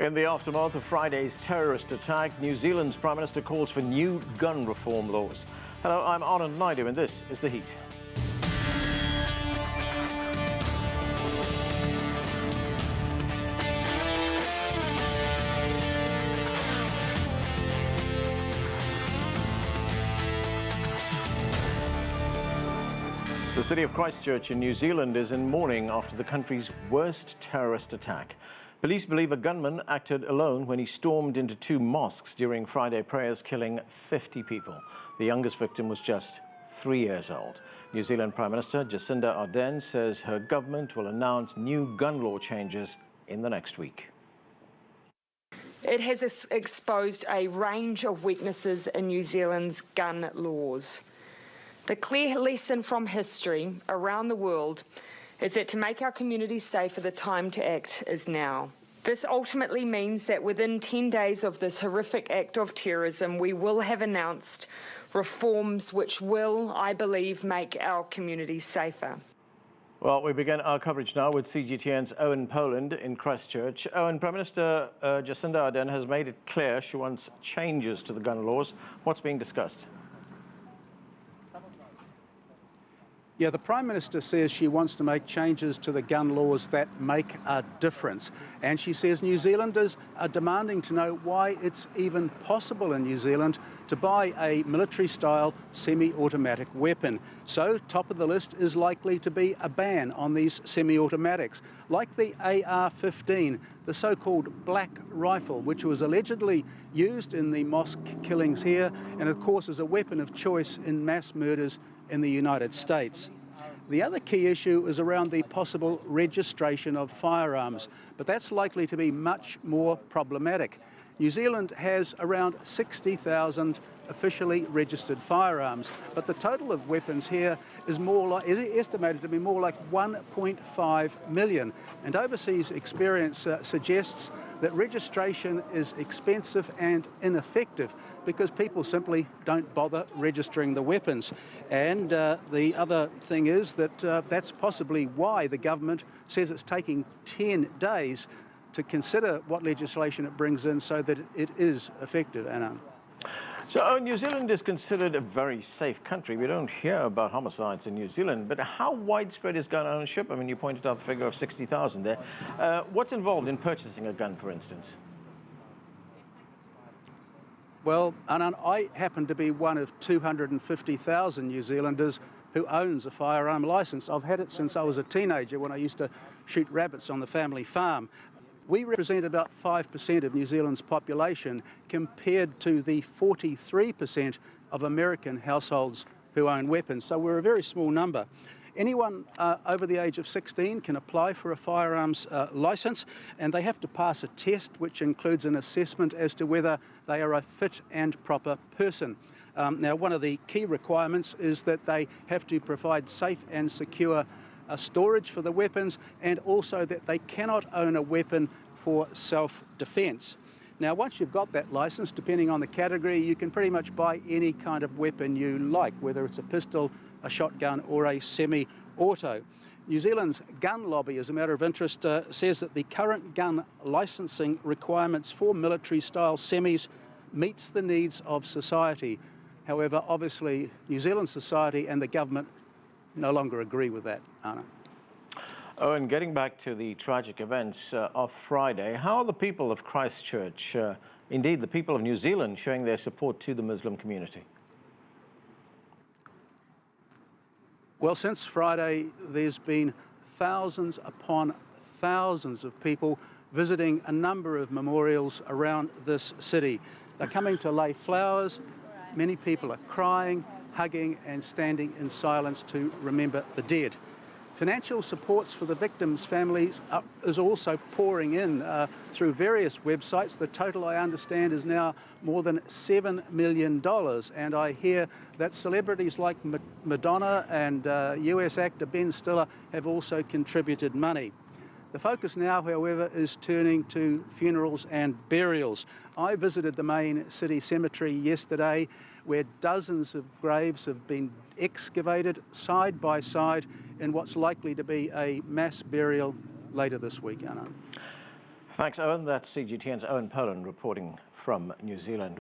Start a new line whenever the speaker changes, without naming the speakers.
In the aftermath of Friday's terrorist attack, New Zealand's Prime Minister calls for new gun reform laws. Hello, I'm Anand Naidu and this is The Heat. The city of Christchurch in New Zealand is in mourning after the country's worst terrorist attack. Police believe a gunman acted alone when he stormed into two mosques during Friday prayers, killing 50 people. The youngest victim was just 3 years old. New Zealand Prime Minister Jacinda Ardern says her government will announce new gun law changes in the next week.
It has exposed a range of weaknesses in New Zealand's gun laws. The clear lesson from history around the world is that to make our communities safer, the time to act is now. This ultimately means that within 10 days of this horrific act of terrorism, we will have announced reforms which will, I believe, make our communities safer.
Well, we begin our coverage now with CGTN's Owen Poland in Christchurch. Owen, Prime Minister Jacinda Ardern has made it clear she wants changes to the gun laws. What's being discussed?
Yeah, the Prime Minister says she wants to make changes to the gun laws that make a difference. And she says New Zealanders are demanding to know why it's even possible in New Zealand to buy a military-style semi-automatic weapon. So, top of the list is likely to be a ban on these semi-automatics, like the AR-15, the so-called black rifle, which was allegedly used in the mosque killings here, and of course is a weapon of choice in mass murders in the United States. The other key issue is around the possible registration of firearms, but that's likely to be much more problematic. New Zealand has around 60,000 officially registered firearms, but the total of weapons here is estimated to be more like 1.5 million. And overseas experience suggests that registration is expensive and ineffective because people simply don't bother registering the weapons. And the other thing is that that's possibly why the government says it's taking 10 days to consider what legislation it brings in so that it is effective, Anna.
So New Zealand is considered a very safe country. We don't hear about homicides in New Zealand, but how widespread is gun ownership? I mean, you pointed out the figure of 60,000 there. What's involved in purchasing a gun, for instance?
Well, Anand, I happen to be one of 250,000 New Zealanders who owns a firearm licence. I've had it since I was a teenager when I used to shoot rabbits on the family farm. We represent about 5% of New Zealand's population compared to the 43% of American households who own weapons. So we're a very small number. Anyone over the age of 16 can apply for a firearms licence, and they have to pass a test which includes an assessment as to whether they are a fit and proper person. Now, one of the key requirements is that they have to provide safe and secure storage for the weapons, and also that they cannot own a weapon for self-defence. Now, once you've got that licence, depending on the category, you can pretty much buy any kind of weapon you like, whether it's a pistol, a shotgun or a semi-auto. New Zealand's gun lobby, as a matter of interest, says that the current gun licensing requirements for military-style semis meets the needs of society. However, obviously, New Zealand society and the government no longer agree with that, Anna.
Oh, and getting back to the tragic events of Friday, how are the people of Christchurch, indeed the people of New Zealand, showing their support to the Muslim community?
Well, since Friday, there's been thousands upon thousands of people visiting a number of memorials around this city. They're coming to lay flowers. Many people are crying, hugging and standing in silence to remember the dead. Financial supports for the victims' families is also pouring in through various websites. The total, I understand, is now more than $7 million. And I hear that celebrities like Madonna and US actor Ben Stiller have also contributed money. The focus now, however, is turning to funerals and burials. I visited the main city cemetery yesterday, where dozens of graves have been excavated side by side in what's likely to be a mass burial later this week, Anna.
Thanks, Owen. That's CGTN's Owen Poland reporting from New Zealand.